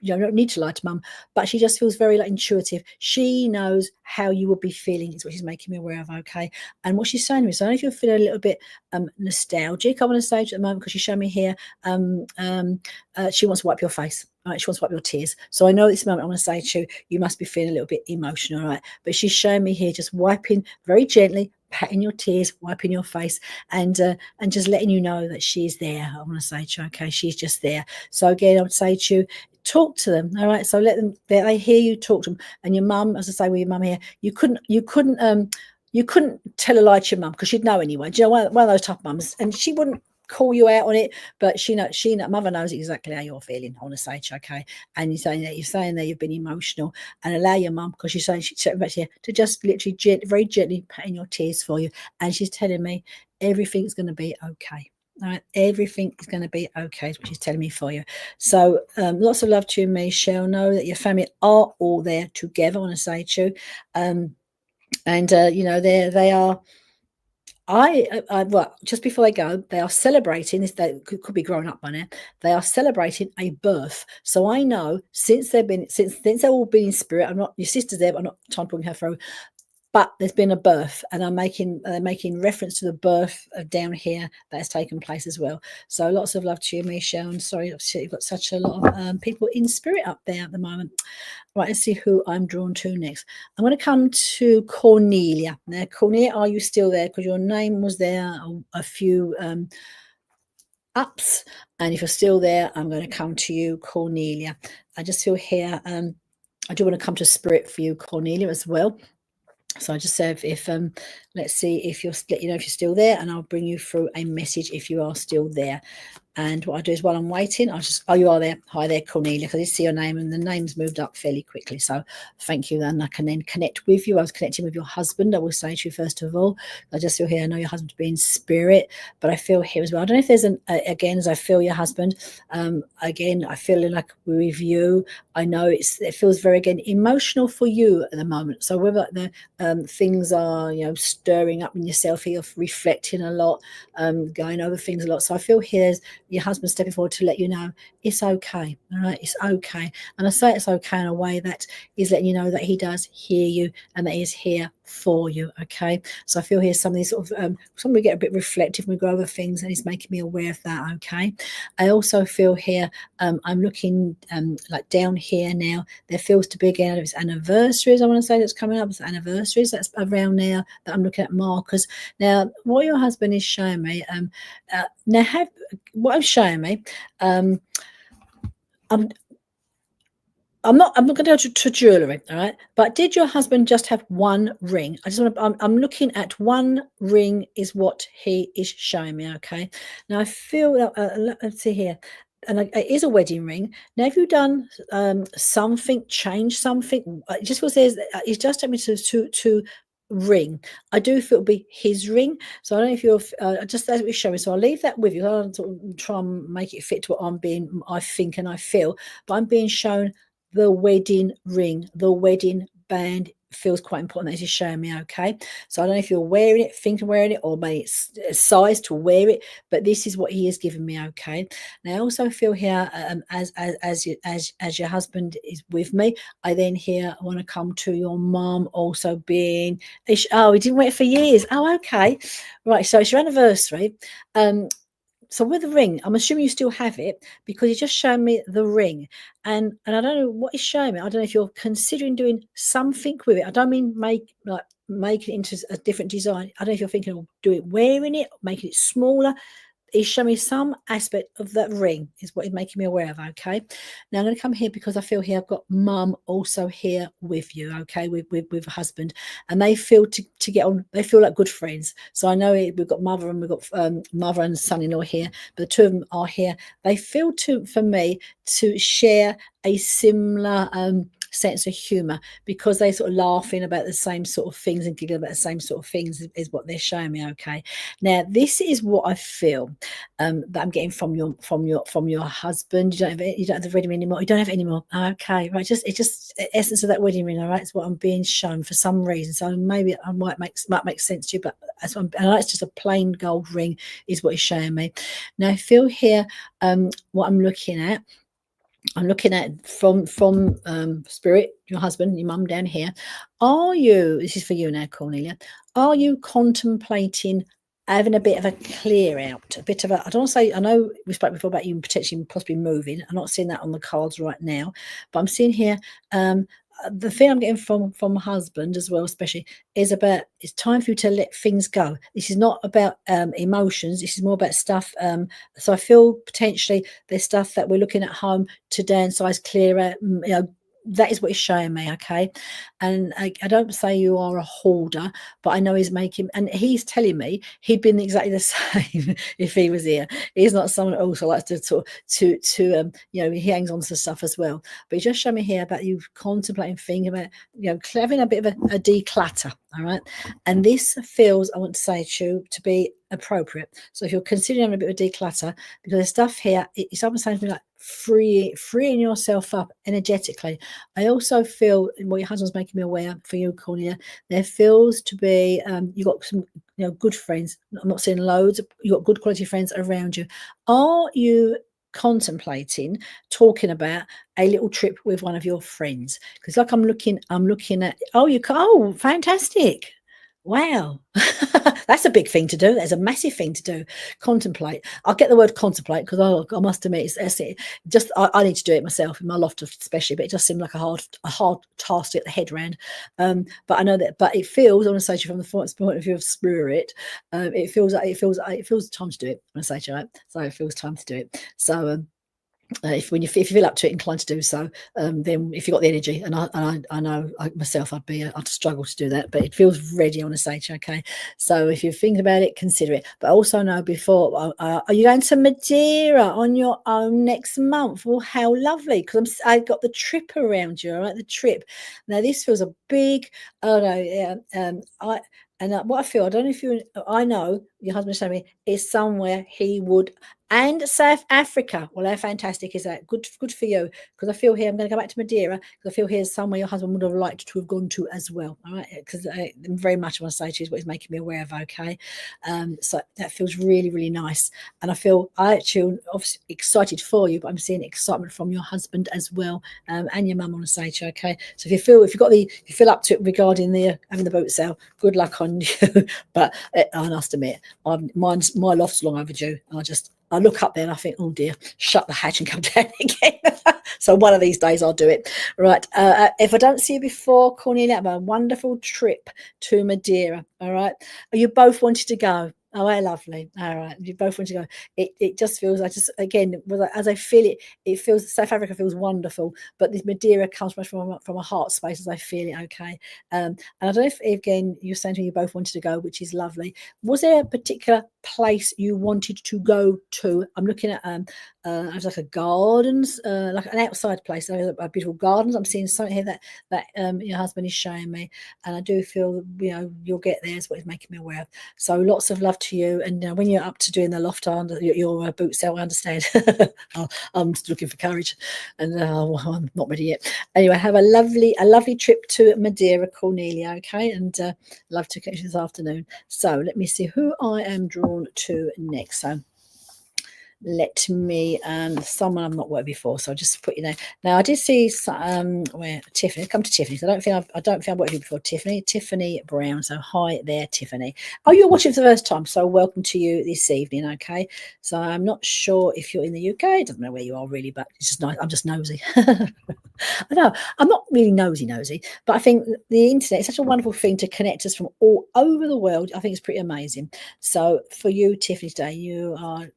you don't need to lie to mum, but she just feels very like intuitive. She knows how you would be feeling, is what she's making me aware of, okay? And what she's saying to me, so if you're feeling a little bit nostalgic, I want to say at the moment, because she showed me here, she wants to wipe your face. Right, she wants to wipe your tears. So I know at this moment I want to say to you, you must be feeling a little bit emotional, right? But she's showing me here just wiping very gently, patting your tears, wiping your face, and just letting you know that she's there. I want to say to you, okay, she's just there. So again, I would say to you, talk to them, all right? So let them, they hear you, talk to them. And your mum, as I say with your mum here, you couldn't tell a lie to your mum because she'd know anyway. Do you know, one of those tough mums, and she wouldn't call you out on it, but mother knows exactly how you're feeling. I want to say to you, okay? And you're saying that you've been emotional, and allow your mum, because she's saying she's back here, to just literally very gently patting your tears for you, and she's telling me everything's going to be okay. All right, everything is going to be okay, is what she's telling me for you. So lots of love to you, Michelle. Know that your family are all there together. I want to say to you, and they are. Well, just before they go, they are celebrating this. They could be grown up by now. They are celebrating a birth. So I know since they've all been in spirit. I'm not your sister's there, but I'm not trying to bring her through. But there's been a birth, and I'm making reference to the birth of down here that has taken place as well. So lots of love to you, Michelle. And sorry, you've got such a lot of people in spirit up there at the moment. Right, let's see who I'm drawn to next. I'm going to come to Cornelia. Now, Cornelia, are you still there? Because your name was there a few ups. And if you're still there, I'm going to come to you, Cornelia. I just feel here, I do want to come to spirit for you, Cornelia, as well. So I just say if let's see if if you're still there, and I'll bring you through a message if you are still there. And what I do is, while I'm waiting, oh, you are there. Hi there, Cornelia, because I see your name, and the name's moved up fairly quickly. So thank you. And I can then connect with you. I was connecting with your husband. I will say to you, first of all, I just feel here, I know your husband to be in spirit, but I feel here as well. I don't know if there's again, as I feel your husband, again, I feel like with you, I know it feels very, again, emotional for you at the moment. So whether the things are, stirring up in yourself, you're reflecting a lot, going over things a lot. So I feel here's your husband stepping forward to let you know it's okay. All right, it's okay. And I say it's okay in a way that is letting you know that he does hear you and that he is here for you. Okay, so I feel here some of these sort of some we get a bit reflective when we go over things, and he's making me aware of that. Okay, I also feel here I'm looking like down here now, there feels to be again it's anniversaries. I want to say that's coming up. It's anniversaries that's around now that I'm looking at markers. Now what your husband is showing me, now what I'm showing me, I'm not going to go to jewellery, all right? But did your husband just have one ring? I'm looking at one ring is what he is showing me, okay? Now I feel that, let's see here, and it is a wedding ring. Now, have you done something, changed something? It just feels it's just taking me to ring. I do feel it'll be his ring. So I don't know if you're just as we show me. So I'll leave that with you. I'll sort of try and make it fit to what I think and I feel. But I'm being shown the wedding ring, the wedding band feels quite important that he's showing me. Okay, so I don't know if you're wearing it, thinking wearing it, or maybe it's a size to wear it, but this is what he has given me. Okay, now I also feel here as your husband is with me, I then here want to come to your mom also being, oh, he didn't wait for years. Oh, okay, right, so it's your anniversary. So with the ring, I'm assuming you still have it because you just showing me the ring, and I don't know what he's showing me. I don't know if you're considering doing something with it. I don't mean make it into a different design. I don't know if you're thinking of doing it, wearing it, making it smaller. He's showing me some aspect of that ring is what he's making me aware of. Okay, now I'm going to come here because I feel here I've got mum also here with you. Okay, with husband, and they feel to get on. They feel like good friends. So I know we've got mother and we've got mother and son-in-law here, but the two of them are here. They feel for me to share a similar sense of humour, because they're sort of laughing about the same sort of things and giggling about the same sort of things is what they're showing me. Okay, now this is what I feel that I'm getting from your husband. You don't have the wedding ring anymore. You don't have it anymore. Okay, right. It's just the essence of that wedding ring. All right, it's what I'm being shown for some reason. So maybe I might make sense to you, but that's what and it's just a plain gold ring is what it's showing me. Now I feel here what I'm looking at. I'm looking at from Spirit, your husband, your mum down here. Are you? This is for you now, Cornelia. Are you contemplating having a bit of a clear out, a bit of a? I don't want to say. I know we spoke before about you potentially possibly moving. I'm not seeing that on the cards right now, but I'm seeing here. The thing I'm getting from my husband as well, especially, is about it's time for you to let things go. This is not about emotions. This is more about stuff. So I feel potentially there's stuff that we're looking at home to downsize, clear out. That is what he's showing me, okay? And I don't say you are a hoarder, but I know he's making, and he's telling me he'd been exactly the same if he was here. He's not someone who also likes to talk he hangs on to stuff as well. But he just showed me here about you contemplating, thinking about, having a bit of a declutter, all right? And this feels, I want to say to you, to be appropriate. So if you're considering having a bit of a declutter, because there's stuff here, it's almost something like freeing yourself up energetically. I also feel, what your husband's making me aware for you, Cornelia, there feels to be you've got some good friends. I'm not saying loads, you've got good quality friends around you. Are you contemplating talking about a little trip with one of your friends? Because like I'm looking at, fantastic. Wow. That's a big thing to do. That's a massive thing to do. Contemplate. I'll get the word contemplate because I must admit it's just I need to do it myself in my loft especially, but it just seemed like a hard task to get the head around. But I know that, but it feels, I want to say to you from the point of view of spirit, it feels time to do it. I want to say to you, right? So it feels time to do it. So if you feel up to it, inclined to do so, then if you've got the energy, and I know myself, I'd struggle to do that, but it feels ready. I want to say to you, okay. So if you're thinking about it, consider it. But also know before, are you going to Madeira on your own next month? Well, how lovely! Because I've got the trip around you. All right, the trip. Now this feels a big. Oh no, yeah. What I feel, I don't know if I know your husband showed me is somewhere he would. And South Africa. Well, how fantastic is that? Good for you. Because I feel here, I'm going to go back to Madeira, because I feel here is somewhere your husband would have liked to have gone to as well. All right. Because very much I want to say to you is what he's making me aware of. Okay. So that feels really, really nice. And I actually obviously excited for you, but I'm seeing excitement from your husband as well. And your mum, I want to say to you. Okay. So if you feel up to it regarding having the boat sale, good luck on you. But I must admit, my loft's long overdue. And I look up there and I think, oh dear, shut the hatch and come down again. So one of these days I'll do it. Right. If I don't see you before, Cornelia, have a wonderful trip to Madeira. All right. Are you both wanting to go? Oh, how lovely. All right. You both want to go. It just feels, as I feel it, it feels, South Africa feels wonderful, but this Madeira comes from a heart space as I feel it. Okay. And I don't know if, again, you're saying to me you both wanted to go, which is lovely. Was there a particular place you wanted to go to? I'm looking at like a gardens, like an outside place, a beautiful gardens. I'm seeing something here that your husband is showing me, and I do feel you'll get there is what he's making me aware of. So lots of love to you, and when you're up to doing the loft on your boot sale, I understand. I'm just looking for courage, and I'm not ready yet. Anyway, have a lovely trip to Madeira, Cornelia. Okay, and love to catch you this afternoon. So let me see who I am drawn to next. So let me someone I've not worked before, so I'll just put you there. Now I did see where Tiffany, come to Tiffany. So I don't think I've worked with you before. Tiffany Brown. So hi there, Tiffany. Oh, you're watching for the first time, so welcome to you this evening. Okay, so I'm not sure if you're in the UK. I don't know where you are really, but it's just nice. I'm just nosy. I know I'm not really nosy, but I think the internet is such a wonderful thing to connect us from all over the world. I think it's pretty amazing. So for you, Tiffany, today you are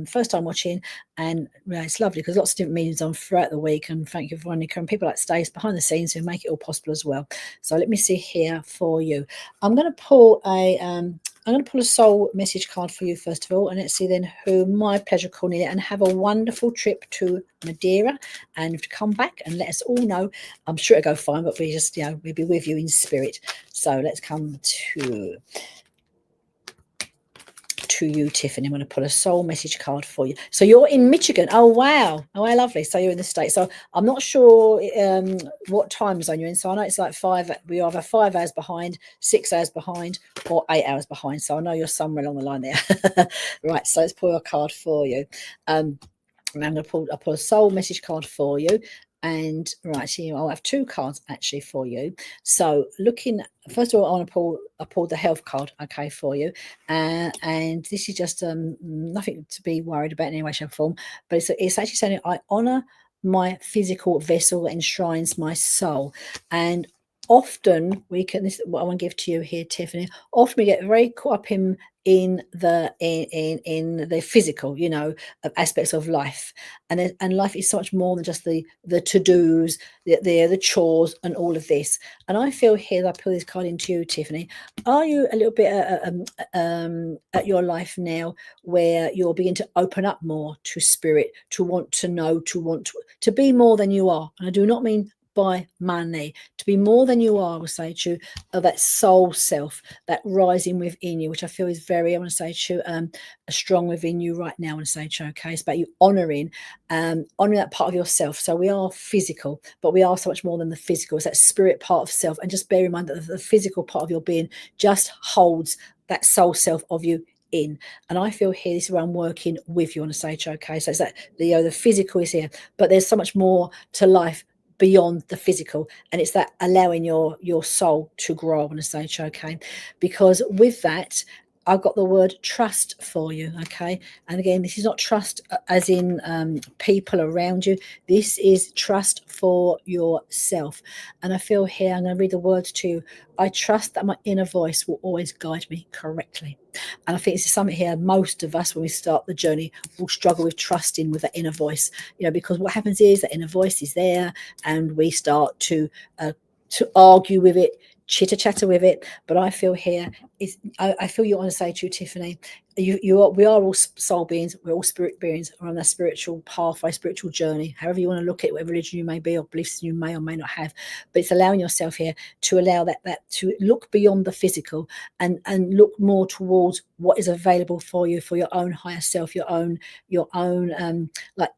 first time watching, and it's lovely because lots of different meetings on throughout the week, and thank you, Veronica, and people like Stace behind the scenes who make it all possible as well. So let me see here for you. I'm going to pull I'm going to pull a soul message card for you first of all, and let's see then who my pleasure calling it. And have a wonderful trip to Madeira, and to come back and let us all know. I'm sure it'll go fine, but we just, we'll be with you in spirit. So let's come to you, Tiffany. I'm going to pull a soul message card for you. So you're in Michigan. Oh, wow. Oh, how lovely. So you're in the States. So I'm not sure what time zone you're in. So I know it's like we either 5 hours behind, 6 hours behind, or 8 hours behind. So I know you're somewhere along the line there. Right. So let's pull a card for you. And I'm going to pull a soul message card for you. And right here, I'll have 2 cards actually for you. So looking, first of all, I pulled the health card, okay, for you. And this is just nothing to be worried about in any way, shape, or form. But it's actually saying, I honor my physical vessel that enshrines my soul. And often this is what I want to give to you here, Tiffany. Often we get very caught up in the physical, aspects of life, and life is so much more than just the to-dos, the chores, and all of this. And I feel here that I pull this card into you, Tiffany. Are you a little bit at your life now where you're beginning to open up more to spirit, to want to know, to be more than you are? And I do not mean by money, to be more than you are, I will say to you, of that soul self, that rising within you, which I feel is very, I want to say to you, strong within you right now. I want to say to you, okay, it's about you honoring that part of yourself. So we are physical, but we are so much more than the physical. It's that spirit part of self. And just bear in mind that the physical part of your being just holds that soul self of you in. And I feel here, this is where I'm working with you on a stage, okay? So it's that the physical is here, but there's so much more to life beyond the physical, and it's that allowing your soul to grow on a stage, okay? Because with that, I've got the word trust for you, okay? And again, this is not trust as in people around you. This is trust for yourself. And I feel here, I'm going to read the words to you. I trust that my inner voice will always guide me correctly. And I think this is something here, most of us, when we start the journey, will struggle with trusting with that inner voice, because what happens is that inner voice is there, and we start to argue with it, chitter-chatter with it. But I feel here, I feel you want to say to you, Tiffany, we are all soul beings, we're all spirit beings, we're on that spiritual pathway, spiritual journey, however you want to look at it, whatever religion you may be or beliefs you may or may not have. But it's allowing yourself here to allow that to look beyond the physical and look more towards what is available for you, for your own higher self, your own like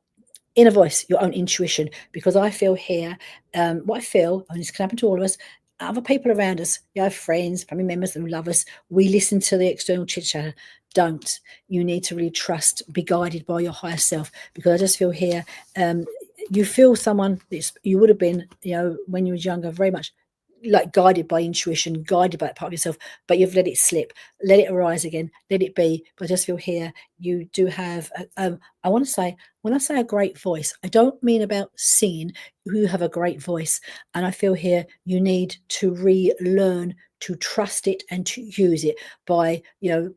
inner voice, your own intuition. Because I feel here, what I feel, and this can happen to all of us, other people around us, friends, family members who love us, we listen to the external chit chatter. Don't. You need to really trust, be guided by your higher self. Because I just feel here, you feel someone that you would have been, when you was younger, very much like guided by intuition, guided by that part of yourself, but you've let it slip, let it arise again, let it be. But I just feel here, you do have, I want to say, when I say a great voice, I don't mean about singing. You have a great voice. And I feel here, you need to relearn to trust it and to use it by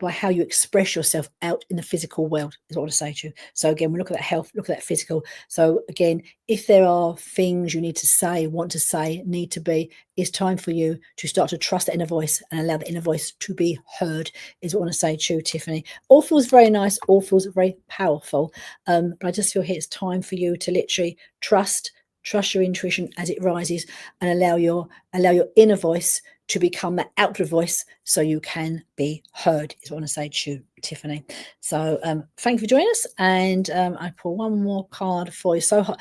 how you express yourself out in the physical world, is what I want to say to you. So again, we look at that health, look at that physical. So again, if there are things you need to say, want to say, need to be, it's time for you to start to trust that inner voice and allow the inner voice to be heard, is what I want to say to you, Tiffany. All feels very nice, all feels very powerful. But I just feel here it's time for you to literally trust your intuition as it rises, and allow your inner voice to become that outer voice so you can be heard, is what I want to say to you, Tiffany. So thank you for joining us. And I pull one more card for you. So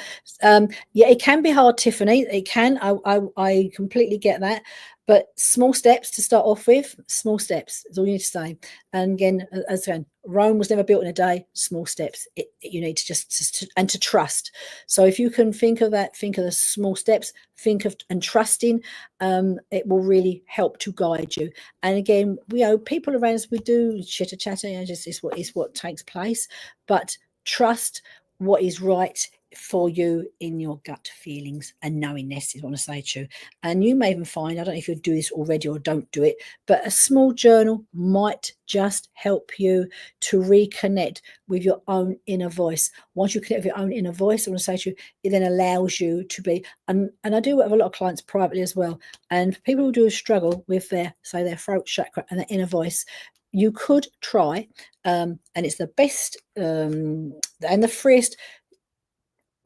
yeah, it can be hard, Tiffany. It can. I completely get that. But small steps to start off with. Small steps is all you need to say. And again, as I said, Rome was never built in a day. Small steps. You need to just and to trust. So if you can think of that, think of the small steps, think of and trusting, it will really help to guide you. And again, people around us, we do chitter chatter. Just is what takes place. But trust what is right for you in your gut feelings and knowingness, is what I want to say to you. And you may even find, I don't know if you do this already or don't do it, but a small journal might just help you to reconnect with your own inner voice. Once you connect with your own inner voice, I want to say to you, it then allows you to be, and I do have a lot of clients privately as well, and people who do struggle with their throat chakra and their inner voice, you could try, and it's the best and the freest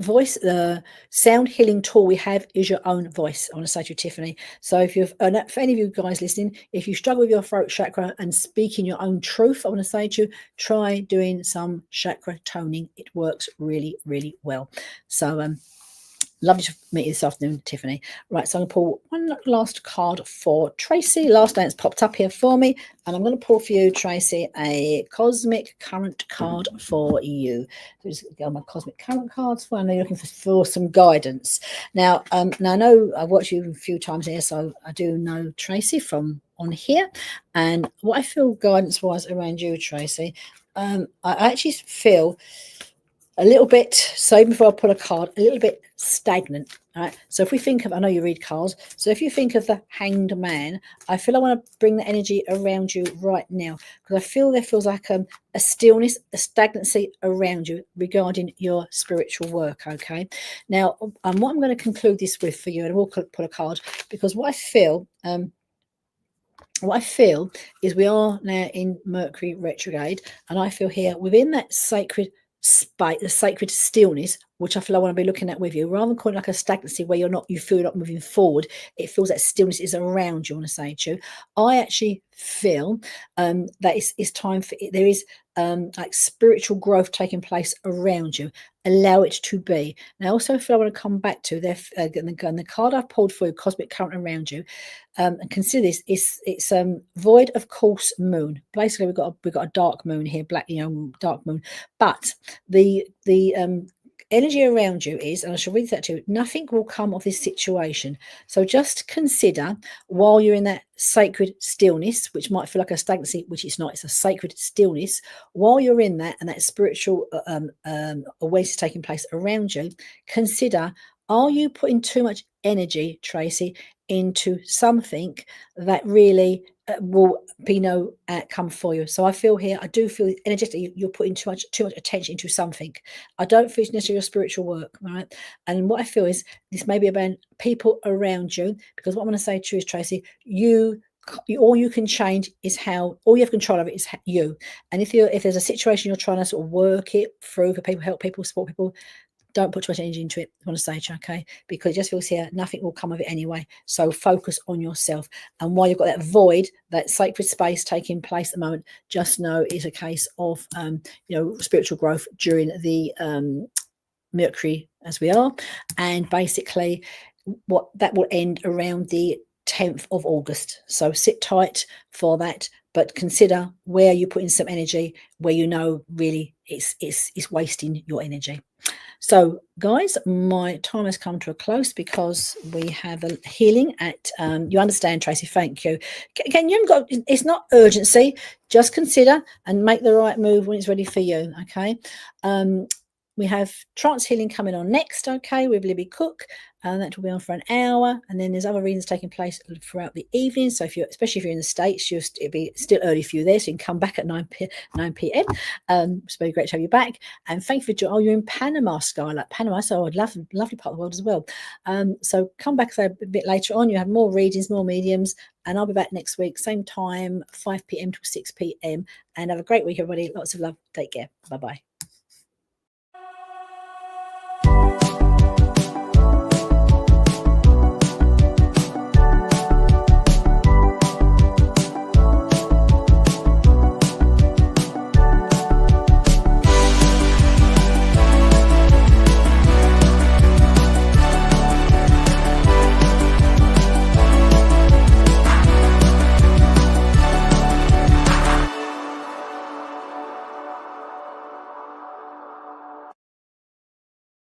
voice, the sound healing tool we have is your own voice. I want to say to you, Tiffany. So if you've, for any of you guys listening, if you struggle with your throat chakra and speaking your own truth, I want to say to you, try doing some chakra toning. It works really, really well. So lovely to meet you this afternoon, Tiffany. Right, so I'm going to pull one last card for Tracy. Last name that's popped up here for me. And I'm going to pull for you, Tracy, a cosmic current card for you. So just go on my cosmic current cards for. I know you're looking for some guidance. Now I know I've watched you a few times here, so I do know Tracy from on here. And what I feel guidance-wise around you, Tracy, I actually feel a little bit, so before I pull a card, a little bit stagnant. All right. So if we think of, I know you read cards. So if you think of the Hanged Man, I feel I want to bring the energy around you right now, because I feel there feels like a stillness, a stagnancy around you regarding your spiritual work. Okay. Now, what I'm going to conclude this with for you, and we'll pull a card, because what I feel is we are now in Mercury retrograde, and I feel here within that sacred space, the sacred stillness, which I feel I want to be looking at with you, rather than calling it like a stagnancy where you feel you're not moving forward. It feels that stillness is around you. I want to say to you, I actually feel that it's time for it. There is like spiritual growth taking place around you. Allow it to be. And I also feel I want to come back to there, and the card I've pulled for you, cosmic current around you. And consider this: it's void of course moon. Basically, we've got a dark moon here, black, dark moon. But the energy around you is, and I shall read that too, nothing will come of this situation. So just consider, while you're in that sacred stillness, which might feel like a stagnancy, which it's not, it's a sacred stillness, while you're in that and that spiritual awareness taking place around you, consider, are you putting too much energy, Tracy, into something that really will be no outcome for you? So I feel here, I do feel energetically you're putting too much attention into something. I don't feel it's necessarily your spiritual work, right? And what I feel is this may be about people around you, because what I'm going to say to you is, Tracy, all you can change is how, all you have control of it is you. And if there's a situation you're trying to sort of work it through for people, help people, support people, don't put too much energy into it. I want to say, okay, because it just feels here nothing will come of it anyway. So focus on yourself. And while you've got that void, that sacred space taking place at the moment, just know it's a case of spiritual growth during the Mercury as we are, and basically what that will end around the 10th of August. So sit tight for that, but consider where you put in some energy where really it's wasting your energy. So guys, my time has come to a close because we have a healing at you understand, Tracy, thank you. Again, you haven't got, it's not urgency, just consider and make the right move when it's ready for you. Okay. We have trance healing coming on next, okay, with Libby Cook, and that will be on for an hour. And then there's other readings taking place throughout the evening. So especially if you're in the States, it'll be still early for you there, so you can come back at 9 p.m. It's very great to have you back. And thank you for joining. Oh, you're in Panama, Skylar. Panama, so I'd lovely part of the world as well. So come back there a bit later on. You have more readings, more mediums, and I'll be back next week, same time, 5 p.m. to 6 p.m. And have a great week, everybody. Lots of love. Take care. Bye-bye.